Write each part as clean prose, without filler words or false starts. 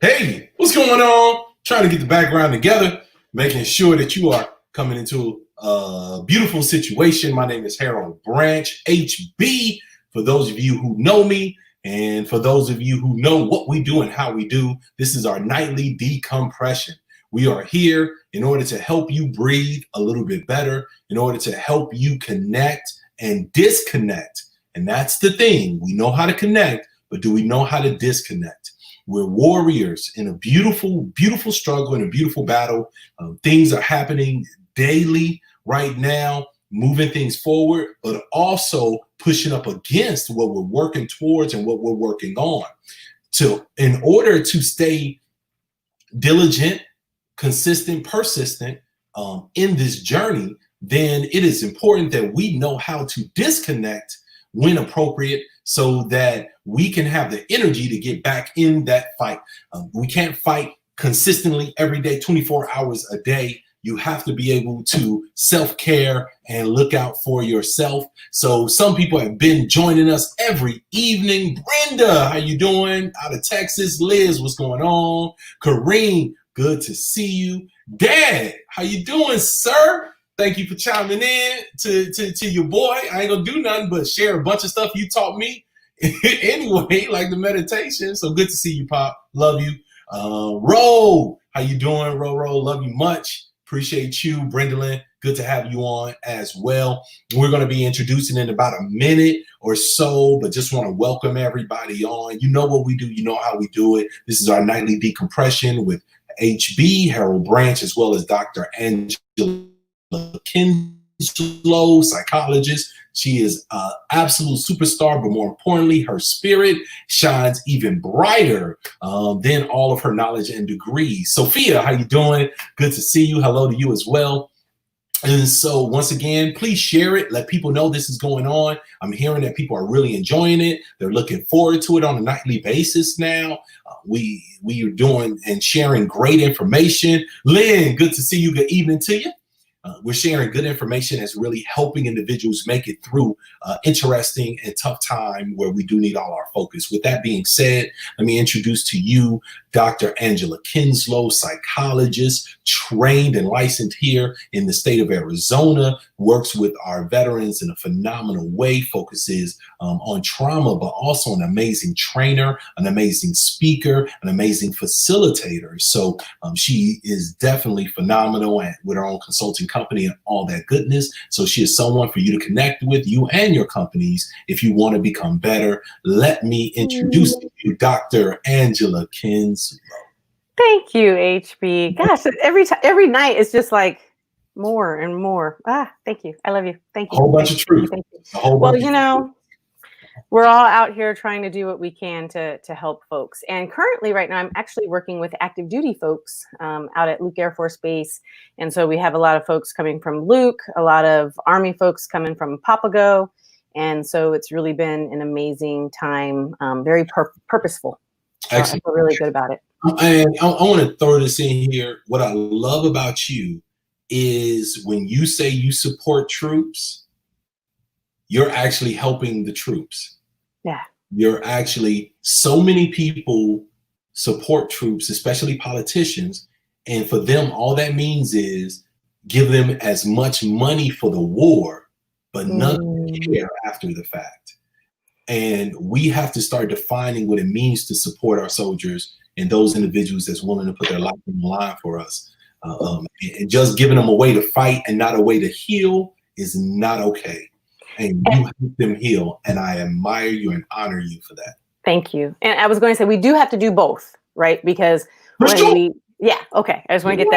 Hey, what's going on? Trying to get the background together, making sure that you are coming into a beautiful situation. My name is Harold Branch, HB, for those of you who know me, and for those of you who know what we do and how we do, this is our nightly decompression. We are here in order to help you breathe a little bit better, in order to help you connect and disconnect. And that's the thing. We know how to connect, but do we know how to disconnect? We're warriors in a beautiful, beautiful struggle, in a beautiful battle. Things are happening daily right now, moving things forward, but also pushing up against what we're working towards and what we're working on. So in order to stay diligent, consistent, persistent in this journey, then it is important that we know how to disconnect when appropriate so that we can have the energy to get back in that fight. We can't fight consistently every day, 24 hours a day. You have to be able to self-care and look out for yourself. So some people have been joining us every evening. Brenda, how you doing? Out of Texas. Liz, what's going on? Kareem, good to see you. Dad, how you doing, sir? Thank you for chiming in to your boy. I ain't gonna do nothing but share a bunch of stuff you taught me anyway, like the meditation. So good to see you, Pop. Love you. Ro, how you doing, Ro? Love you much. Appreciate you, Brendolyn. Good to have you on as well. We're going to be introducing in about a minute or so, but just want to welcome everybody on. You know what we do. You know how we do it. This is our nightly decompression with HB, Harold Branch, as well as Dr. Angela Kenzslowe, psychologist. She is an absolute superstar, but more importantly, her spirit shines even brighter than all of her knowledge and degrees. Sophia, how you doing? Good to see you. Hello to you as well. And so once again, please share it. Let people know this is going on. I'm hearing that people are really enjoying it. They're looking forward to it on a nightly basis now. We are doing and sharing great information. Lynn, good to see you. Good evening to you. We're sharing good information that's really helping individuals make it through interesting and tough time where we do need all our focus. With that being said, let me introduce to you Dr. Angela Kenzslowe, psychologist, trained and licensed here in the state of Arizona, works with our veterans in a phenomenal way, focuses on trauma, but also an amazing trainer, an amazing speaker, an amazing facilitator. So she is definitely phenomenal with her own consulting company and all that goodness. So she is someone for you to connect with, you and your companies, if you want to become better. Let me introduce you, Dr. Angela Kenzslowe. Thank you, HB. Gosh, every night it's just like more and more. Thank you. I love you. Thank you. A whole bunch of truth. Thank you. Well, you know, we're all out here trying to do what we can to help folks. And currently right now, I'm actually working with active duty folks out at Luke Air Force Base. And so we have a lot of folks coming from Luke, a lot of Army folks coming from Papago. And so it's really been an amazing time, very purposeful. Excellent. I feel really good about it. And I want to throw this in here. What I love about you is when you say you support troops, you're actually helping the troops. Yeah. You're actually, so many people support troops, especially politicians. And for them, all that means is give them as much money for the war, but none care after the fact. And we have to start defining what it means to support our soldiers and those individuals that's willing to put their life on the line for us. And just giving them a way to fight and not a way to heal is not okay. And you help them heal. And I admire you and honor you for that. Thank you. And I was going to say, we do have to do both, right? Because I just want to get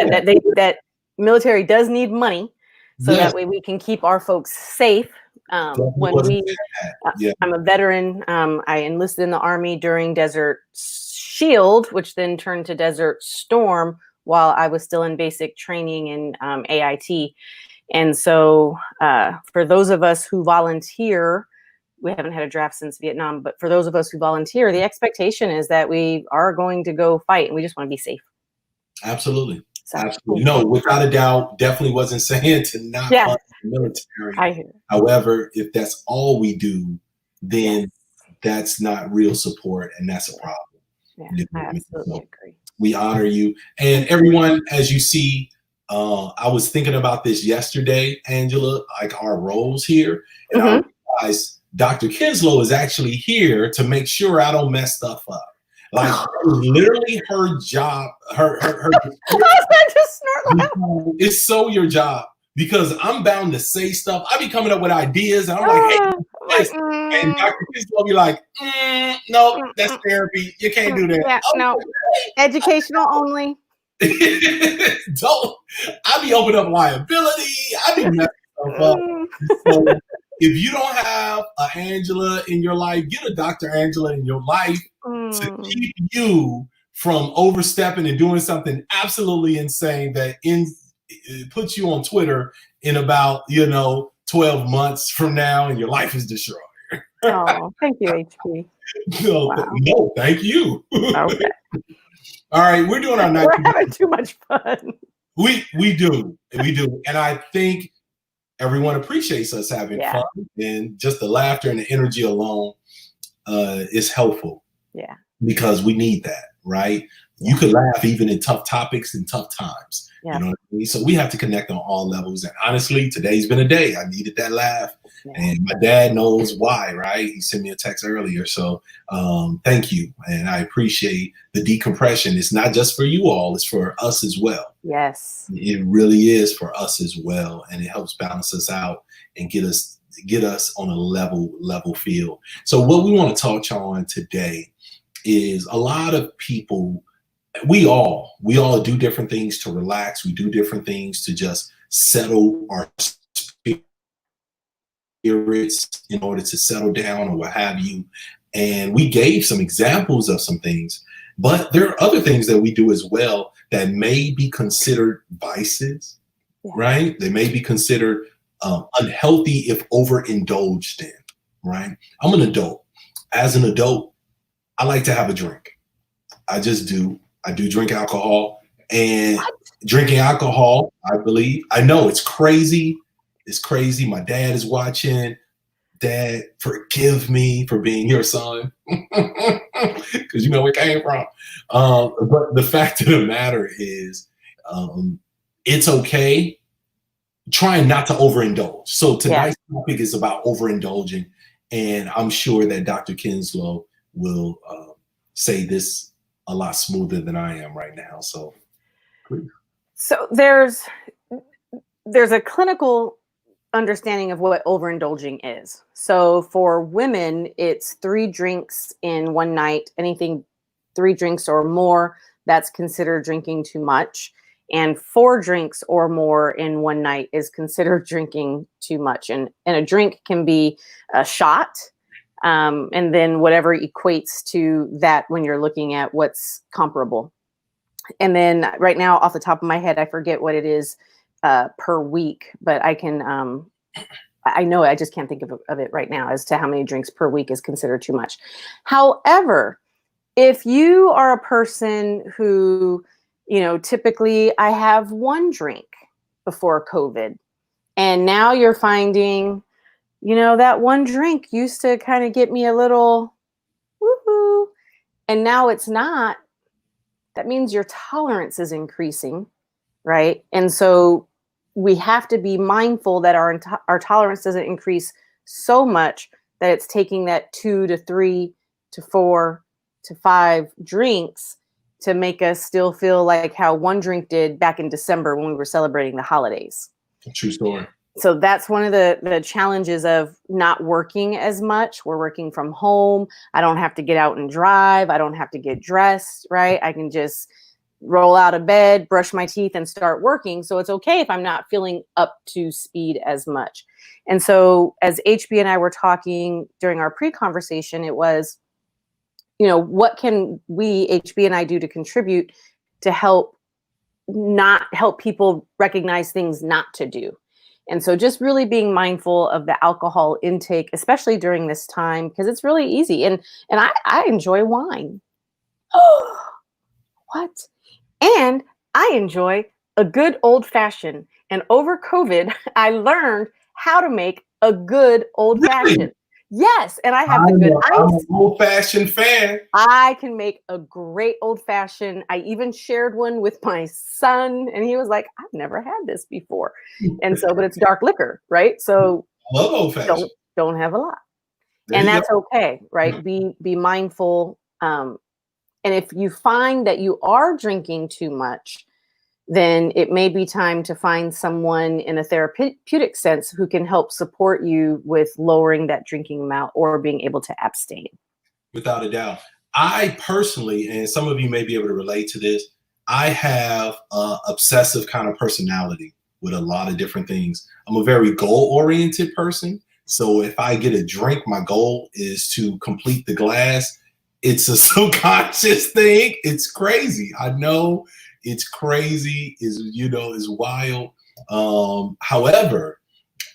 that military does need money. So that way we can keep our folks safe. I'm a veteran. I enlisted in the Army during Desert Shield, which then turned to Desert Storm while I was still in basic training in AIT. And so for those of us who volunteer, we haven't had a draft since Vietnam, but for those of us who volunteer, the expectation is that we are going to go fight and we just want to be safe. Absolutely. So, absolutely. No, without a doubt, definitely wasn't saying to not fund the military. However, if that's all we do, then that's not real support, and that's a problem. Yeah, I absolutely agree. We honor you. And everyone, as you see, I was thinking about this yesterday, Angela, like our roles here. And I realized Dr. Kenzslowe is actually here to make sure I don't mess stuff up. Like literally her job, her it's so your job, because I'm bound to say stuff. I be coming up with ideas and I'm like, hey, this. And Dr. Kenzslowe will be like, nope, that's therapy. You can't do that. Yeah, no, educational only. Don't. I be opening up liability. I be messing stuff up. So if you don't have an Angela in your life, get a Dr. Angela in your life to keep you from overstepping and doing something absolutely insane that puts you on Twitter in about 12 months from now, and your life is destroyed. Oh, thank you, HP. No, thank you. Okay. All right, we're doing our night. We're having too much fun. We do, and I think everyone appreciates us having fun, and just the laughter and the energy alone is helpful. Yeah, because we need that, right? You could laugh even in tough topics and tough times. You know what I mean? So we have to connect on all levels. And honestly, today's been a day. I needed that laugh. And my dad knows why, right? He sent me a text earlier. So thank you. And I appreciate the decompression. It's not just for you all, it's for us as well. Yes. It really is for us as well. And it helps balance us out and get us on a level field. So what we want to touch on today is a lot of people, we all do different things to relax. We do different things to just settle our spirits in order to settle down or what have you. And we gave some examples of some things, but there are other things that we do as well that may be considered vices, right? They may be considered unhealthy if overindulged in, right? I'm an adult. As an adult, I like to have a drink. I just do. I do drink alcohol, and drinking alcohol, I know it's crazy. It's crazy. My dad is watching. Dad, forgive me for being your son, because you know where it came from. But the fact of the matter is, it's okay. Trying not to overindulge. So tonight's topic is about overindulging, and I'm sure that Dr. Kenzslowe will say this a lot smoother than I am right now. So, please. So there's a clinical understanding of what overindulging is. So for women, it's 3 drinks in one night. Anything 3 drinks or more, that's considered drinking too much. And 4 drinks or more in one night is considered drinking too much. And a drink can be a shot, and then whatever equates to that when you're looking at what's comparable. And then right now, off the top of my head, I forget what it is per week, but I can, I know, I just can't think of it right now as to how many drinks per week is considered too much. However, if you are a person who, typically I have 1 drink before COVID, and now you're finding, that 1 drink used to kind of get me a little woohoo, and now it's not. That means your tolerance is increasing, right? And so we have to be mindful that our tolerance doesn't increase so much that it's taking that 2 to 3 to 4 to 5 drinks to make us still feel like how 1 drink did back in December when we were celebrating the holidays. True story. So that's one of the challenges of not working as much. We're working from home. I don't have to get out and drive. I don't have to get dressed, right? I can just roll out of bed, brush my teeth, and start working. So it's okay if I'm not feeling up to speed as much. And so as HB and I were talking during our pre-conversation, it was, what can we, HB and I, do to contribute to help people recognize things not to do? And so just really being mindful of the alcohol intake, especially during this time, because it's really easy. And I enjoy wine. Oh, what? And I enjoy a good old fashioned. And over COVID, I learned how to make a good old fashioned. Yes, and I have the good I'm ice. an old-fashioned fan. I can make a great old-fashioned. I even shared one with my son, and he was like, "I've never had this before." And so, but it's dark liquor, right? So I love old-fashioned. don't have a lot. There And you that's go. okay, right? Be mindful. And if you find that you are drinking too much, then it may be time to find someone in a therapeutic sense who can help support you with lowering that drinking amount or being able to abstain. Without a doubt. I personally, and some of you may be able to relate to this, I have a obsessive kind of personality with a lot of different things. I'm a very goal-oriented person. So if I get a drink, my goal is to complete the glass. It's a subconscious thing. It's crazy. I know it's crazy, is wild. However,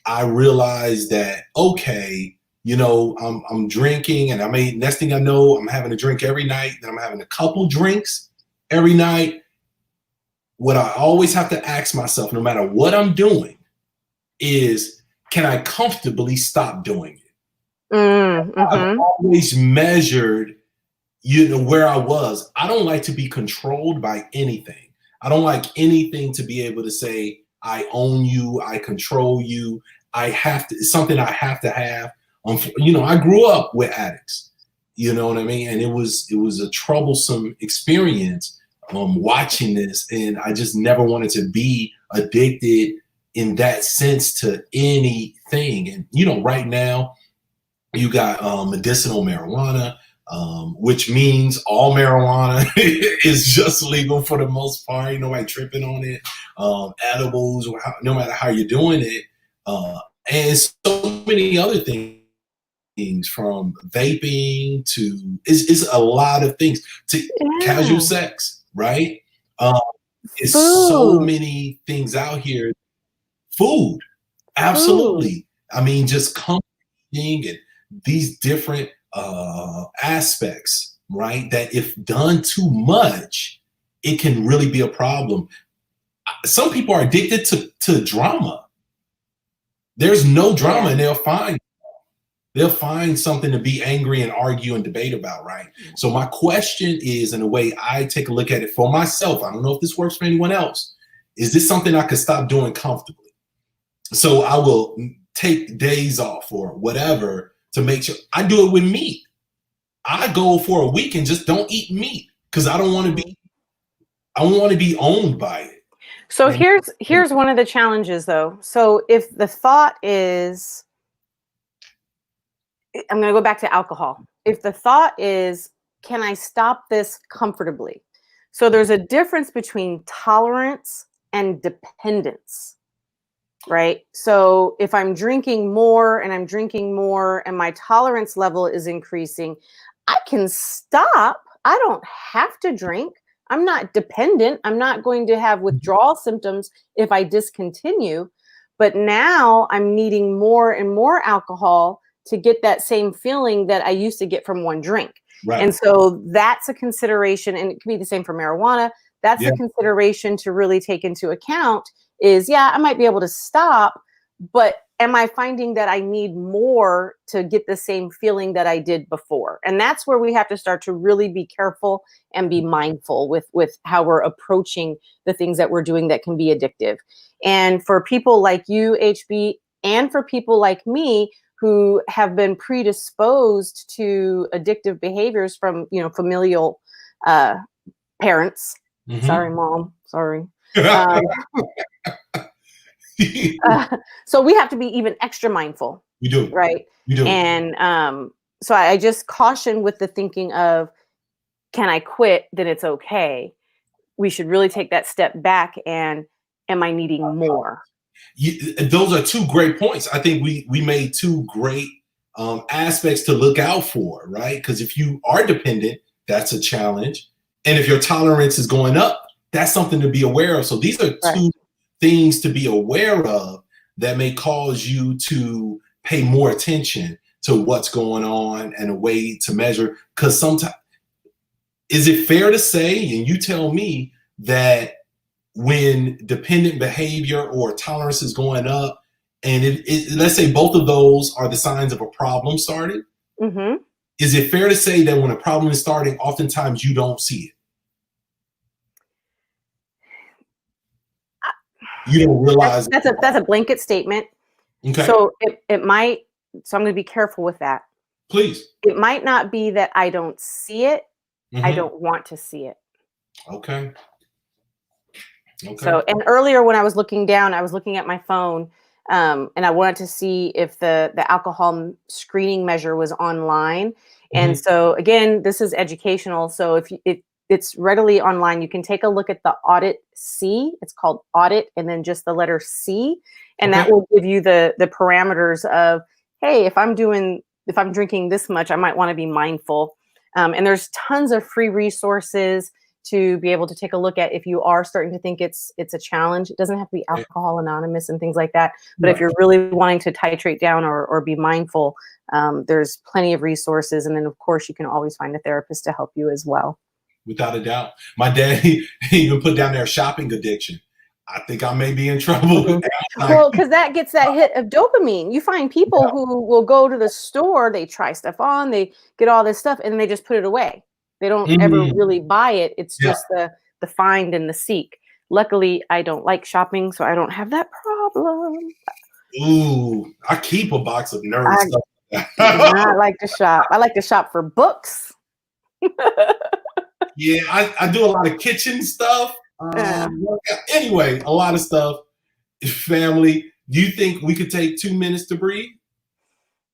I realized that, okay, I'm drinking, and next thing I know, I'm having a drink every night. Then I'm having a couple drinks every night. What I always have to ask myself, no matter what I'm doing, is can I comfortably stop doing it? I've always measured, where I was. I don't like to be controlled by anything. I don't like anything to be able to say, I own you, I control you. It's something I have to have. I grew up with addicts, you know what I mean? And it was a troublesome experience watching this. And I just never wanted to be addicted in that sense to anything. And, right now you got medicinal marijuana, which means all marijuana is just legal for the most part. Ain't nobody tripping on it. Edibles, no matter how you're doing it. And so many other things, from vaping to it's a lot of things to casual sex, right? It's so many things out here. Food, absolutely. I mean, just comforting and these different aspects, right? That if done too much, it can really be a problem. Some people are addicted to drama. There's no drama, and they'll find something to be angry and argue and debate about, right? So my question is, in a way I take a look at it for myself, I don't know if this works for anyone else, is this something I could stop doing comfortably? So I will take days off or whatever to make sure. I do it with meat. I go for a week and just don't eat meat because I don't want to be owned by it. So here's one of the challenges, though. So if the thought is, I'm going to go back to alcohol. If the thought is, can I stop this comfortably? So there's a difference between tolerance and dependence, right? So if I'm drinking more and my tolerance level is increasing, I can stop. I don't have to drink. I'm not dependent. I'm not going to have withdrawal symptoms if I discontinue. But now I'm needing more and more alcohol to get that same feeling that I used to get from one drink. Right. And so that's a consideration, and it can be the same for marijuana. That's a consideration to really take into account is, I might be able to stop, but am I finding that I need more to get the same feeling that I did before? And that's where we have to start to really be careful and be mindful with how we're approaching the things that we're doing that can be addictive. And for people like you, HB, and for people like me who have been predisposed to addictive behaviors from, familial parents. Mm-hmm. Sorry, Mom. Sorry. So we have to be even extra mindful. We do. Right. We do. And so I just caution with the thinking of, can I quit? Then it's okay. We should really take that step back and am I needing more? Those are two great points. I think we made two great aspects to look out for, right? Because if you are dependent, that's a challenge. And if your tolerance is going up, that's something to be aware of. So these are two things to be aware of that may cause you to pay more attention to what's going on and a way to measure. Because sometimes, is it fair to say, and you tell me, that when dependent behavior or tolerance is going up, and let's say both of those are the signs of a problem starting. Mm-hmm. Is it fair to say that when a problem is starting, oftentimes you don't see it? You don't realize That's a blanket statement. Okay. So it might. So I'm going to be careful with that. Please. It might not be that I don't see it. I don't want to see it. Okay. Okay. So, and earlier when I was looking down, I was looking at my phone, and I wanted to see if the alcohol screening measure was online. And so again, this is educational. So if it's readily online, you can take a look at the audit C. It's called audit, and then just the letter C, and that will give you the parameters of, hey, if I'm drinking this much, I might want to be mindful. And there's tons of free resources to be able to take a look at if you are starting to think it's a challenge. It doesn't have to be Alcohol Anonymous and things like that. But if you're really wanting to titrate down or be mindful, there's plenty of resources. And then, of course, you can always find a therapist to help you as well. Without a doubt. My dad, he even put down there shopping addiction. I think I may be in trouble with that. Well, because that gets that hit of dopamine. You find people who will go to the store, they try stuff on, they get all this stuff, and then they just put it away. They don't ever really buy it. It's just the find and the seek. Luckily, I don't like shopping, so I don't have that problem. Ooh, I keep a box of nerd stuff. I like to shop. I like to shop for books. Yeah, I do a lot of kitchen stuff. Anyway, a lot of stuff. Family, do you think we could take 2 minutes to breathe?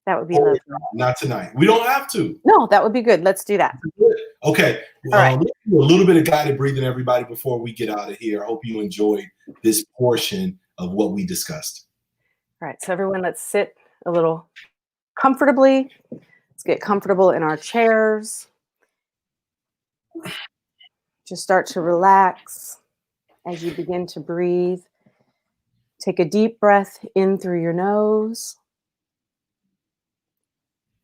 That would be lovely. Not tonight. We don't have to. No, that would be good. Let's do that. Okay. All right. Let's do a little bit of guided breathing, everybody, before we get out of here. I hope you enjoyed this portion of what we discussed. All right. So everyone, let's sit a little comfortably. Let's get comfortable in our chairs. Just start to relax as you begin to breathe. Take a deep breath in through your nose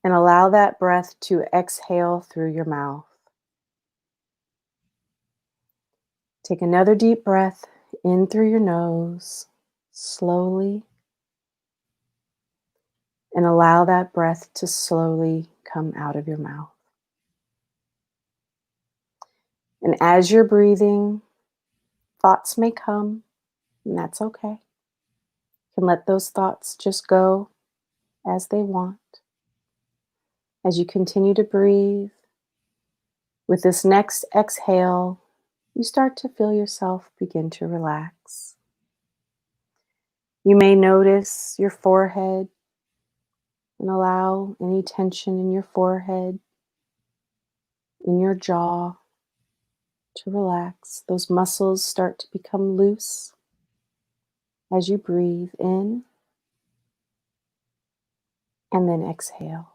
and allow that breath to exhale through your mouth. Take another deep breath in through your nose, slowly, and allow that breath to slowly come out of your mouth. And as you're breathing, thoughts may come, and that's okay. You can let those thoughts just go as they want. As you continue to breathe, with this next exhale, you start to feel yourself begin to relax. You may notice your forehead and allow any tension in your forehead, in your jaw, to relax. Those muscles start to become loose as you breathe in and then exhale.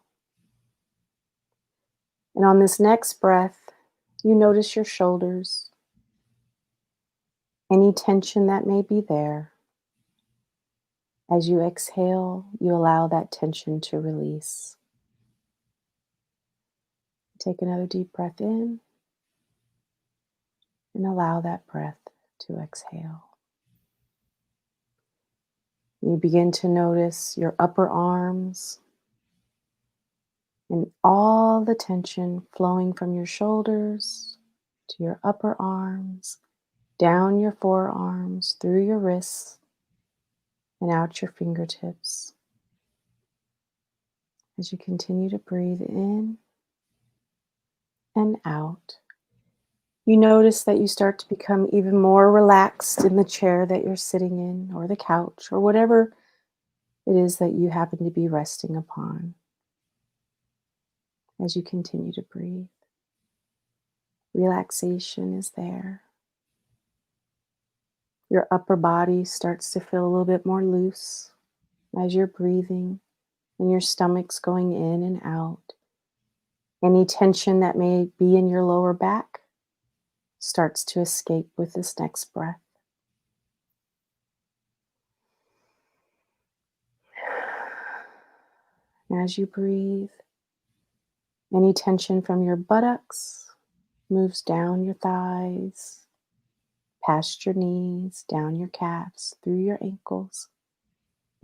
And on this next breath, you notice your shoulders, any tension that may be there. As you exhale, you allow that tension to release. Take another deep breath in and allow that breath to exhale. You begin to notice your upper arms and all the tension flowing from your shoulders to your upper arms, down your forearms, through your wrists, and out your fingertips. As you continue to breathe in and out, you notice that you start to become even more relaxed in the chair that you're sitting in, or the couch, or whatever it is that you happen to be resting upon. As you continue to breathe, relaxation is there. Your upper body starts to feel a little bit more loose as you're breathing, and your stomach's going in and out. Any tension that may be in your lower back starts to escape with this next breath. And as you breathe, any tension from your buttocks moves down your thighs, past your knees, down your calves, through your ankles,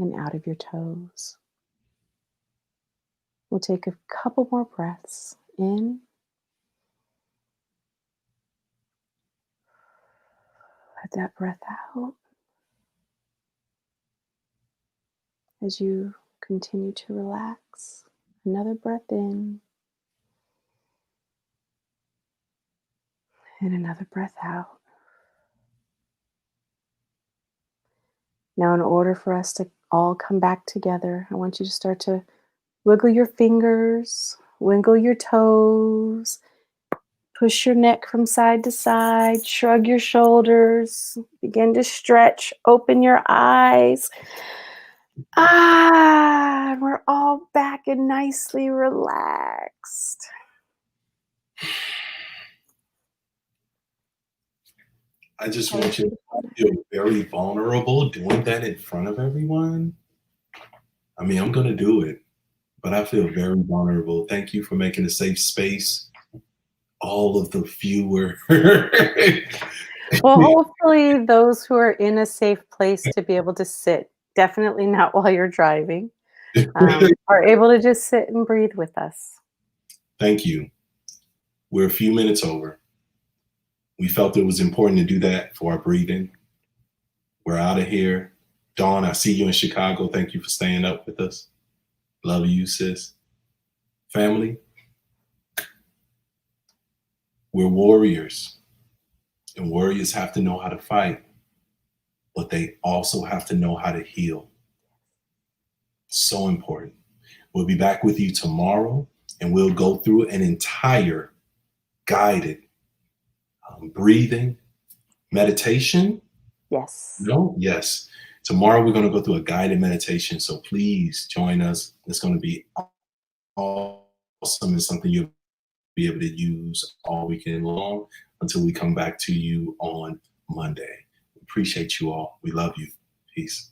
and out of your toes. We'll take a couple more breaths in. Let that breath out as you continue to relax. Another breath in and another breath out. Now, in order for us to all come back together, I want you to start to wiggle your fingers, wiggle your toes, push your neck from side to side, shrug your shoulders, begin to stretch, open your eyes. We're all back and nicely relaxed. I just want you to feel very vulnerable doing that in front of everyone. I mean, I'm going to do it, but I feel very vulnerable. Thank you for making a safe space. All of the viewer. Well, hopefully those who are in a safe place to be able to sit, definitely not while you're driving, are able to just sit and breathe with us. Thank you. We're a few minutes over. We felt it was important to do that for our breathing. We're out of here. Dawn, I see you in Chicago. Thank you for staying up with us. Love you, sis. Family, we're warriors. And warriors have to know how to fight, but they also have to know how to heal. So important. We'll be back with you tomorrow, and we'll go through an entire guided breathing meditation. Yes. No? Yes. Tomorrow we're going to go through a guided meditation, so please join us. It's going to be awesome. It's something you'll be able to use all weekend long until we come back to you on Monday. Appreciate you all. We love you. Peace.